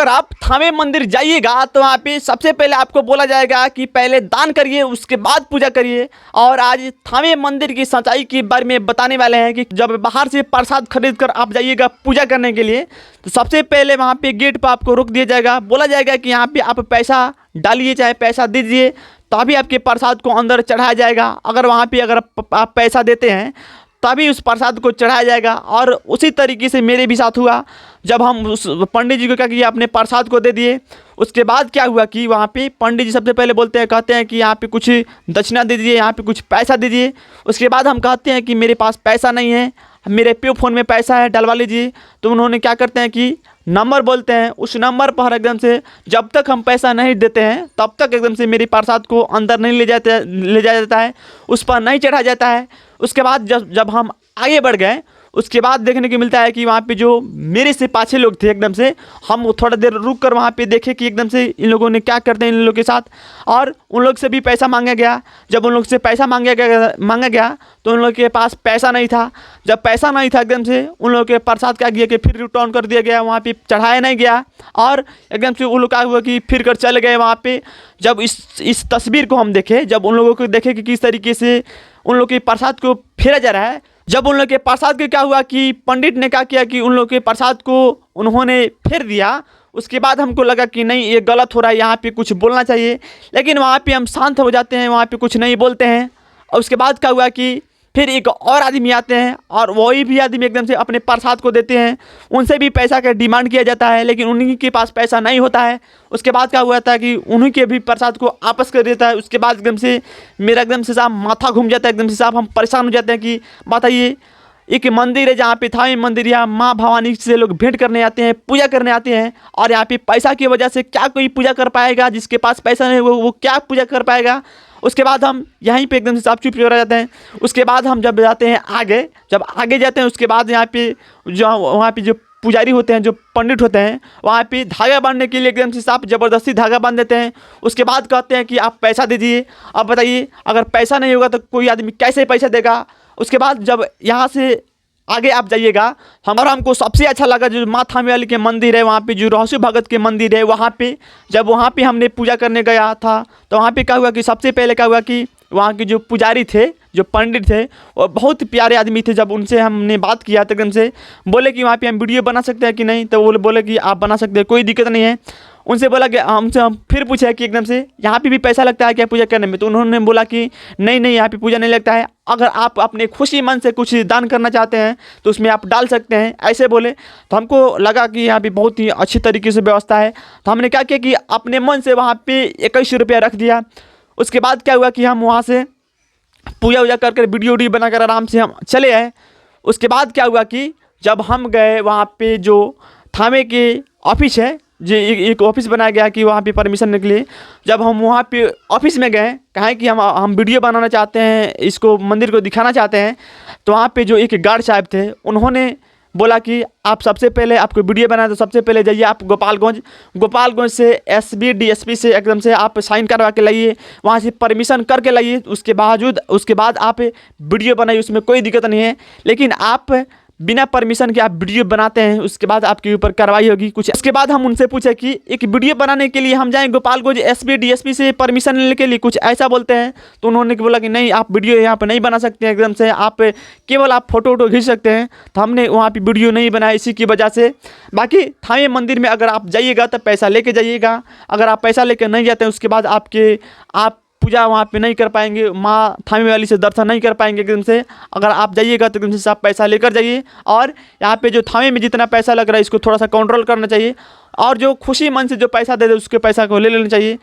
अगर आप थावे मंदिर जाइएगा तो वहाँ पे सबसे पहले आपको बोला जाएगा कि पहले दान करिए, उसके बाद पूजा करिए। और आज थावे मंदिर की सच्चाई के बारे में बताने वाले हैं कि जब बाहर से प्रसाद खरीद कर आप जाइएगा पूजा करने के लिए, तो सबसे पहले वहाँ पे गेट पर आपको रोक दिया जाएगा। बोला जाएगा कि यहाँ पे आप पैसा डालिए, चाहे पैसा दीजिए, तभी आपके प्रसाद को अंदर चढ़ाया जाएगा। अगर वहाँ पे अगर आप पैसा देते हैं तभी उस प्रसाद को चढ़ाया जाएगा। और उसी तरीके से मेरे भी साथ हुआ। जब हम उस पंडित जी को क्या किया, अपने प्रसाद को दे दिए। उसके बाद क्या हुआ कि वहाँ पे पंडित जी सबसे पहले बोलते हैं, कहते हैं कि यहाँ पे कुछ दक्षिणा दे दीजिए, यहाँ पे कुछ पैसा दीजिए। उसके बाद हम कहते हैं कि मेरे पास पैसा नहीं है, मेरे पे फ़ोन में पैसा है, डलवा लीजिए। तो उन्होंने क्या करते हैं कि नंबर बोलते हैं, उस नंबर पर एकदम से जब तक हम पैसा नहीं देते हैं तब तक एकदम से मेरे प्रसाद को अंदर नहीं ले जाया जाता है, उस पर नहीं चढ़ाया जाता है। उसके बाद जब हम आगे बढ़ गए, उसके बाद देखने को मिलता है कि वहाँ पे जो मेरे से पाछे लोग थे, एकदम से हम थोड़ा देर रुक कर वहाँ पे देखे कि एकदम से इन लोगों ने क्या करते हैं इन लोगों के साथ। और उन लोग से भी पैसा मांगा गया। जब उन लोग से पैसा मांगा गया तो उन लोग के पास पैसा नहीं था। जब पैसा नहीं था एकदम से उन लोगों के प्रसाद क्या किया कि फिर रिटर्न कर दिया गया, वहाँ पे चढ़ाया नहीं गया। और एकदम से उन लोग क्या हुआ कि फिर कर चले गए वहाँ पे। जब इस तस्वीर को हम देखे, जब उन लोगों को देखे कि किस तरीके से उन लोग के प्रसाद को फेरा जा रहा है, जब उन लोग के प्रसाद के क्या हुआ कि पंडित ने क्या किया कि उन लोग के प्रसाद को उन्होंने फेर दिया। उसके बाद हमको लगा कि नहीं, ये गलत हो रहा है, यहाँ पे कुछ बोलना चाहिए। लेकिन वहाँ पे हम शांत हो जाते हैं, वहाँ पे कुछ नहीं बोलते हैं। और उसके बाद क्या हुआ कि फिर एक और आदमी आते हैं और वही भी आदमी एकदम से अपने प्रसाद को देते हैं। उनसे भी पैसा का डिमांड किया जाता है, लेकिन उन्हीं के पास पैसा नहीं होता है। उसके बाद क्या हुआ था कि उन्हीं के भी प्रसाद को आपस कर देता है। उसके बाद एकदम से मेरा एकदम से साहब माथा घूम जाता है, एकदम से साहब हम परेशान हो जाते हैं कि बताइए, एक मंदिर है जहाँ पे थावे मंदिर, यहाँ माँ भवानी से लोग भेंट करने आते हैं, पूजा करने आते हैं। और यहाँ पे पैसा की वजह से क्या कोई पूजा कर पाएगा? जिसके पास पैसा नहीं वो क्या पूजा कर पाएगा? उसके बाद हम यहीं पे एकदम से साफ चुप हो जाते हैं। उसके बाद हम जब जाते हैं आगे, जब आगे जाते हैं उसके बाद यहाँ पे जो वहाँ पे जो पुजारी होते हैं, जो पंडित होते हैं, वहाँ पे धागा बांधने के लिए एकदम से साफ ज़बरदस्ती धागा बांध देते हैं। उसके बाद कहते हैं कि आप पैसा दे दीजिए। अब बताइए, अगर पैसा नहीं होगा तो कोई आदमी कैसे पैसा देगा? उसके बाद जब यहाँ से आगे आप जाइएगा, हमको सबसे अच्छा लगा जो माँ थावे वाली के मंदिर है, वहाँ पे जो रहस्य भगत के मंदिर है, वहाँ पे जब वहाँ पे हमने पूजा करने गया था तो वहाँ पे क्या हुआ कि सबसे पहले क्या हुआ कि वहाँ के जो पुजारी थे, जो पंडित थे, वो बहुत प्यारे आदमी थे। जब उनसे हमने बात किया तो एकदम से बोले कि वहाँ पे हम वीडियो बना सकते हैं कि नहीं, तो वो बोले कि आप बना सकते हैं, कोई दिक्कत नहीं है। उनसे बोला कि हम फिर पूछा कि एकदम से यहाँ पे भी पैसा लगता है क्या पूजा करने में? तो उन्होंने बोला कि नहीं नहीं, यहाँ पे पूजा नहीं लगता है, अगर आप अपने खुशी मन से कुछ दान करना चाहते हैं तो उसमें आप डाल सकते हैं, ऐसे बोले। तो हमको लगा कि यहाँ पे बहुत ही अच्छी तरीके से व्यवस्था है। तो हमने क्या किया कि अपने मन से वहाँ पे 21 रुपया रख दिया। उसके बाद क्या हुआ कि हम वहाँ से पूजा वूजा कर वीडियो बनाकर आराम से हम चले आए। उसके बाद क्या हुआ कि जब हम गए वहाँ पे जो थावे के ऑफिस है, जो एक ऑफिस बनाया गया कि वहाँ पे परमिशन के लिए, जब हम वहाँ पे ऑफिस में गए, कहा कि हम वीडियो बनाना चाहते हैं, इसको मंदिर को दिखाना चाहते हैं। तो वहाँ पे जो एक गार्ड साहब थे, उन्होंने बोला कि आप सबसे पहले आपको वीडियो बनाए तो सबसे पहले जाइए आप गोपालगंज से एसपी डीएसपी से एकदम से आप साइन करवा के लाइए, वहाँ से परमिशन करके लाइए। उसके बाद आप वीडियो बनाइए, उसमें कोई दिक्कत नहीं है। लेकिन आप बिना परमिशन के आप वीडियो बनाते हैं, उसके बाद आपके ऊपर कार्रवाई होगी कुछ। उसके बाद हम उनसे पूछे कि एक वीडियो बनाने के लिए हम जाएं गोपालगंज एसपी डीएसपी से परमिशन लेने के लिए, कुछ ऐसा बोलते हैं। तो उन्होंने बोला कि नहीं, आप वीडियो यहाँ पर नहीं बना सकते हैं, एकदम से आप केवल आप फोटो वोटो खींच सकते हैं। तो हमने वहाँ पर वीडियो नहीं बनाया इसी की वजह से। बाकी थावे मंदिर में अगर आप जाइएगा तो पैसा लेके जाइएगा। अगर आप पैसा लेकर नहीं जाते हैं उसके बाद आप पूजा वहाँ पे नहीं कर पाएंगे, माँ थावे वाली से दर्शन नहीं कर पाएंगे एकदम से। अगर आप जाइएगा तो एकदम से आप पैसा लेकर जाइए। और यहाँ पे जो थावे में जितना पैसा लग रहा है इसको थोड़ा सा कंट्रोल करना चाहिए। और जो खुशी मन से जो पैसा दे दे उसके पैसा को ले लेना चाहिए।